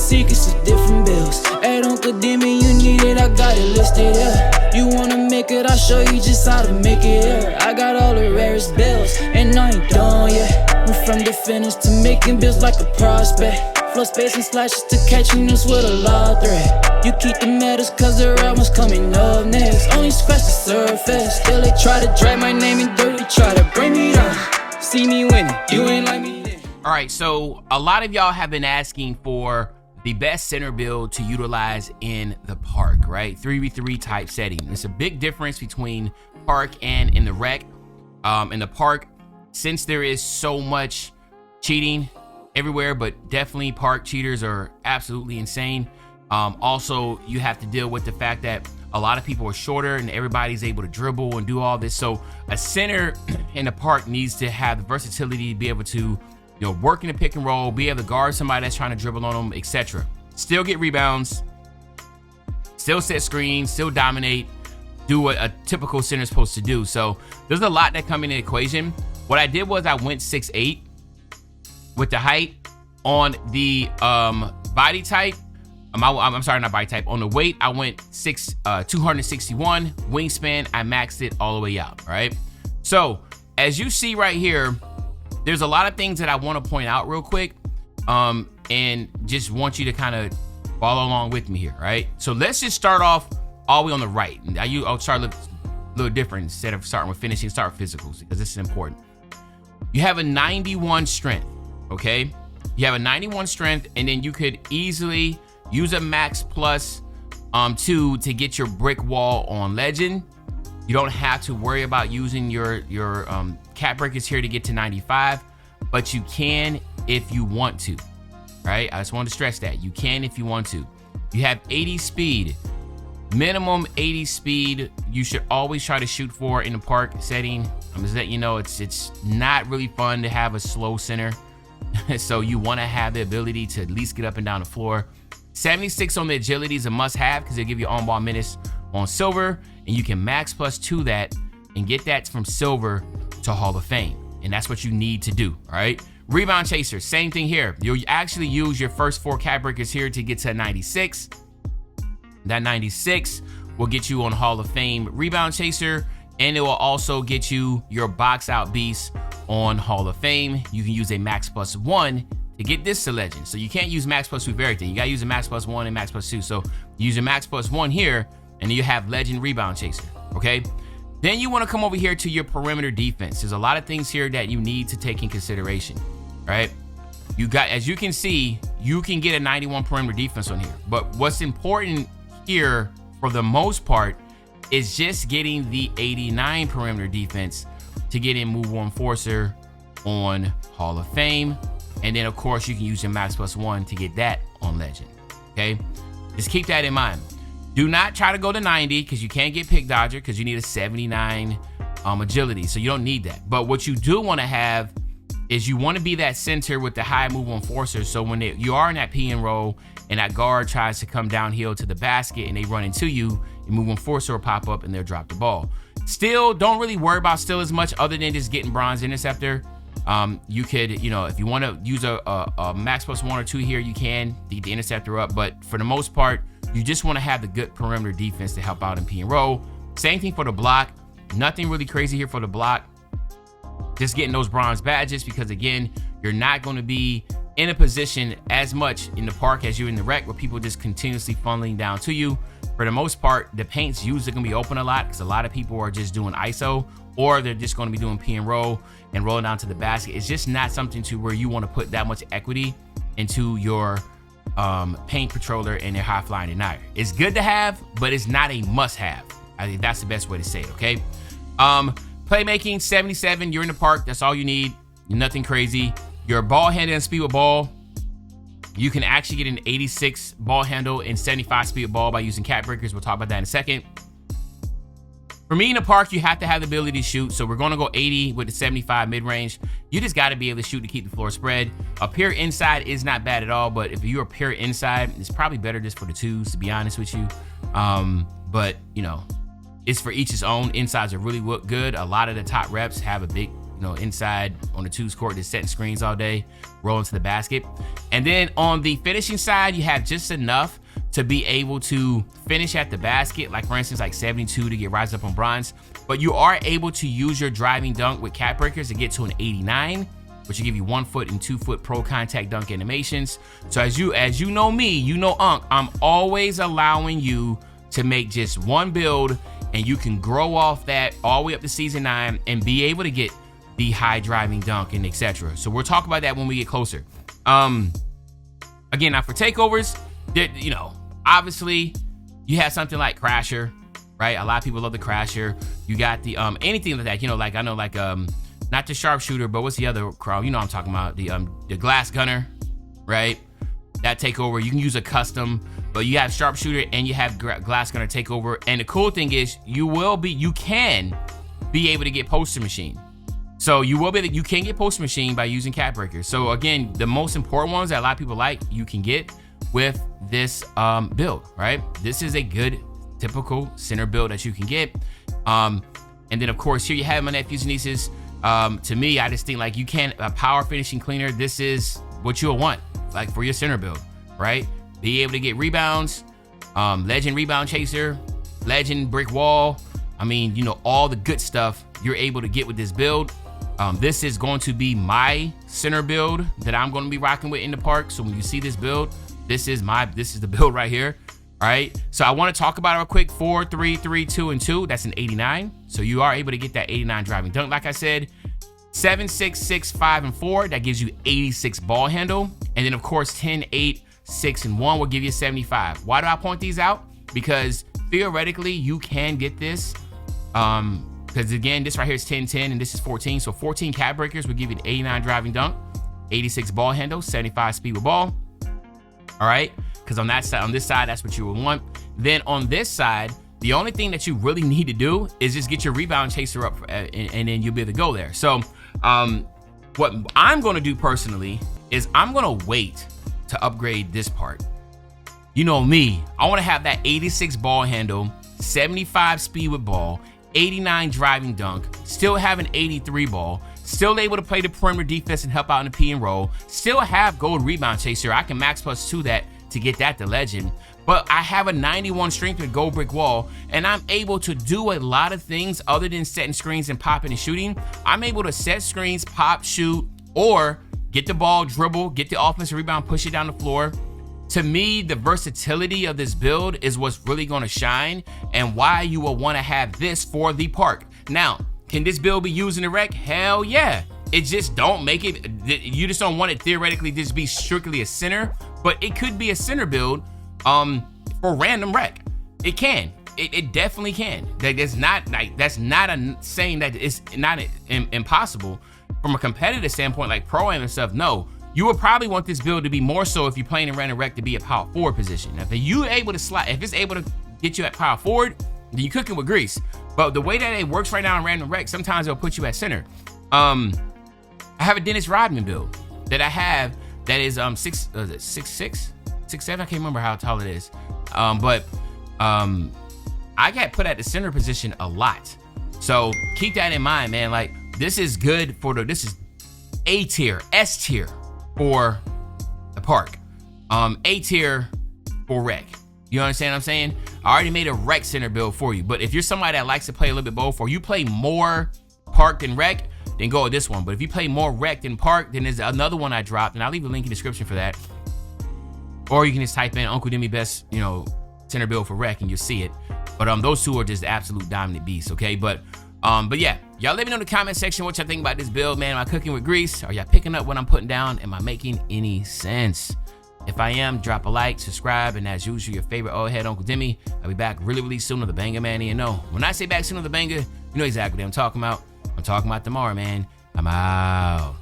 secrets of different bills. Hey, don't condemn me, you need it, I got it listed here. You wanna make it, I'll show you just how to make it here. I got all the rarest bills, and I ain't done yet. Went from the finish to making bills like a prospect. Flow space and slashes to catching us with a law threat. You keep the medals cause the right one's coming up next. Only scratch the surface. Still they try to drag my name in dirt, they try to bring me down. See me winning, you ain't like me then. All right, so a lot of y'all have been asking for the best center build to utilize in the park, right? 3v3 type setting. There's a big difference between park and in the rec. In the park, since there is so much cheating everywhere, but definitely park cheaters are absolutely insane. Also, you have to deal with the fact that a lot of people are shorter and everybody's able to dribble and do all this. So a center in the park needs to have the versatility to be able to, work in the pick and roll, be able to guard somebody that's trying to dribble on them, etc. Still get rebounds, still set screens, still dominate, do what a typical center is supposed to do. So there's a lot that come in the equation. What I did was I went 6'8" with the height. On the body type, I'm sorry, not body type. On the weight, I went 261. Wingspan, I maxed it all the way out, all right? So as you see right here, there's a lot of things that I want to point out real quick, and just want you to kind of follow along with me here, right? So let's just start off all the way on the right. I'll start a little different. Instead of starting with finishing, start with physicals, because this is important. You have a 91 strength, okay? You have a 91 strength, and then you could easily use a max plus 2 to get your brick wall on legend. You don't have to worry about using your cap breakers here to get to 95, but you can if you want to, right? I just want to stress that. You can if you want to. You have 80 speed, minimum 80 speed. You should always try to shoot for in the park setting. I'm just letting you know it's not really fun to have a slow center. So you want to have the ability to at least get up and down the floor. 76 on the agility is a must-have because it'll give you on-ball minutes on silver, and you can max plus 2 that and get that from silver to Hall of Fame, and that's what you need to do, all right? Rebound chaser, same thing here. You'll actually use your first 4 cap breakers here to get to 96. That 96 will get you on Hall of Fame rebound chaser, and it will also get you your box out beast on Hall of Fame. You can use a max plus 1 to get this to legend. So you can't use max plus 2 for everything. You gotta use a max plus 1 and max plus 2. So use a max plus 1 here, and then you have legend rebound chaser, okay? Then you wanna come over here to your perimeter defense. There's a lot of things here that you need to take in consideration, right? You got, as you can see, you can get a 91 perimeter defense on here. But what's important here, for the most part, is just getting the 89 perimeter defense to get in move 1 enforcer on Hall of Fame. And then of course you can use your max plus 1 to get that on legend, okay? Just keep that in mind. Do not try to go to 90 because you can't get pick dodger because you need a 79 agility, so you don't need that. But what you do want to have is you want to be that center with the high move enforcer, so when you are in that P and roll and that guard tries to come downhill to the basket and they run into you, your move enforcer will pop up and they'll drop the ball. Still, don't really worry about still as much other than just getting bronze interceptor. You could, if you want to use a max plus 1 or 2 here, you can to get the interceptor up. But for the most part, you just want to have the good perimeter defense to help out in P and roll. Same thing for the block. Nothing really crazy here for the block. Just getting those bronze badges because, again, you're not going to be in a position as much in the park as you're in the rec where people just continuously funneling down to you. For the most part, the paint's usually going to be open a lot because a lot of people are just doing ISO, or they're just going to be doing P and roll and rolling down to the basket. It's just not something to where you want to put that much equity into your paint patroller and their high flying denier. It's good to have, but it's not a must have. I think that's the best way to say it, okay? Playmaking, 77, you're in the park, that's all you need. Nothing crazy. Your ball handle and speed with ball, you can actually get an 86 ball handle and 75 speed with ball by using cap breakers. We'll talk about that in a second. For me in the park, you have to have the ability to shoot. So we're going to go 80 with the 75 mid-range. You just got to be able to shoot to keep the floor spread. Up here inside is not bad at all, but if you're up here inside, it's probably better just for the twos, to be honest with you. But, it's for each his own. Insides are really good. A lot of the top reps have a big inside on the twos court, just setting screens all day, rolling to the basket. And then on the finishing side, you have just enough to be able to finish at the basket, like for instance, like 72 to get rise up on bronze. But you are able to use your driving dunk with cap breakers to get to an 89, which will give you 1 foot and 2 foot pro contact dunk animations. So as you know me, you know Unc, I'm always allowing you to make just one build, and you can grow off that all the way up to season 9 and be able to get the high driving dunk and etc. So we'll talk about that when we get closer. Again, now for takeovers, obviously you have something like Crasher, right? A lot of people love the Crasher. You got the anything like that, like I know, like not the sharpshooter, but what's the other crowd? I'm talking about the glass gunner, right? That takeover, you can use a custom, but you have sharpshooter and you have glass gunner takeover. And the cool thing is you can be able to get poster machine. So you can get poster machine by using cap breakers. So again, the most important ones that a lot of people like, you can get with this build, right? This is a good typical center build that you can get. And then of course here you have my nephews and nieces. To me, I just think like a power finishing cleaner. This is what you'll want, like for your center build, right? Be able to get rebounds, legend rebound chaser, legend brick wall. All the good stuff you're able to get with this build. This is going to be my center build that I'm going to be rocking with in the park. So when you see this build, this is the build right here. All right. So I want to talk about it real quick. 4, 3, 3, 2, and 2. That's an 89. So you are able to get that 89 driving dunk. Like I said, 7, 6, 6, 5, and 4. That gives you 86 ball handle. And then of course, 10, 8, 6, and 1 will give you 75. Why do I point these out? Because theoretically you can get this. Because again, this right here is 10, 10, and this is 14. So 14 cap breakers will give you the 89 driving dunk, 86 ball handle, 75 speed with ball. All right. Because on this side, that's what you would want. Then on this side, the only thing that you really need to do is just get your rebound chaser up, and then you'll be able to go there. So what I'm going to do personally is I'm going to wait to upgrade this part. You know me, I want to have that 86 ball handle, 75 speed with ball, 89 driving dunk, still have an 83 ball, still able to play the perimeter defense and help out in the P and roll, still have gold rebound chaser. I can max +2 that to get that to legend, but I have a 91 strength with gold brick wall, and I'm able to do a lot of things other than setting screens and popping and shooting. I'm able to set screens, pop, shoot, or get the ball, dribble, get the offensive rebound, push it down the floor. To me, the versatility of this build is what's really going to shine and why you will want to have this for the park. Now, can this build be used in the rec? Hell yeah. It just don't make it, you just don't want it theoretically to just be strictly a center, but it could be a center build for random rec. It can. It definitely can. That's not a saying that it's not impossible. From a competitive standpoint, like pro-am and stuff, no. You would probably want this build to be more so if you're playing in random rec to be a power forward position. Now, if you able to slide, if it's able to get you at power forward, then you're cooking with grease. But the way that it works right now in random rec, sometimes it'll put you at center. I have a Dennis Rodman build that I have that is 6'6", 6'7", I can't remember how tall it is. But I got put at the center position a lot. So keep that in mind, man. Like, this is good for this is A tier, S tier for the park. A tier for rec. You understand what I'm saying? I already made a rec center build for you. But if you're somebody that likes to play a little bit both, or you play more park than rec, then go with this one. But if you play more rec than park, then there's another one I dropped, and I'll leave a link in the description for that. Or you can just type in Uncle Demi best, center build for rec, and you'll see it. But those two are just absolute dominant beasts, okay? But yeah, y'all let me know in the comment section what y'all think about this build, man. Am I cooking with grease? Are y'all picking up what I'm putting down? Am I making any sense? If I am, drop a like, subscribe, and as usual, your favorite old head Uncle Demi. I'll be back really, really soon with the banger, man. You know, when I say back soon with the banger, you know exactly what I'm talking about. I'm talking about tomorrow, man. I'm out.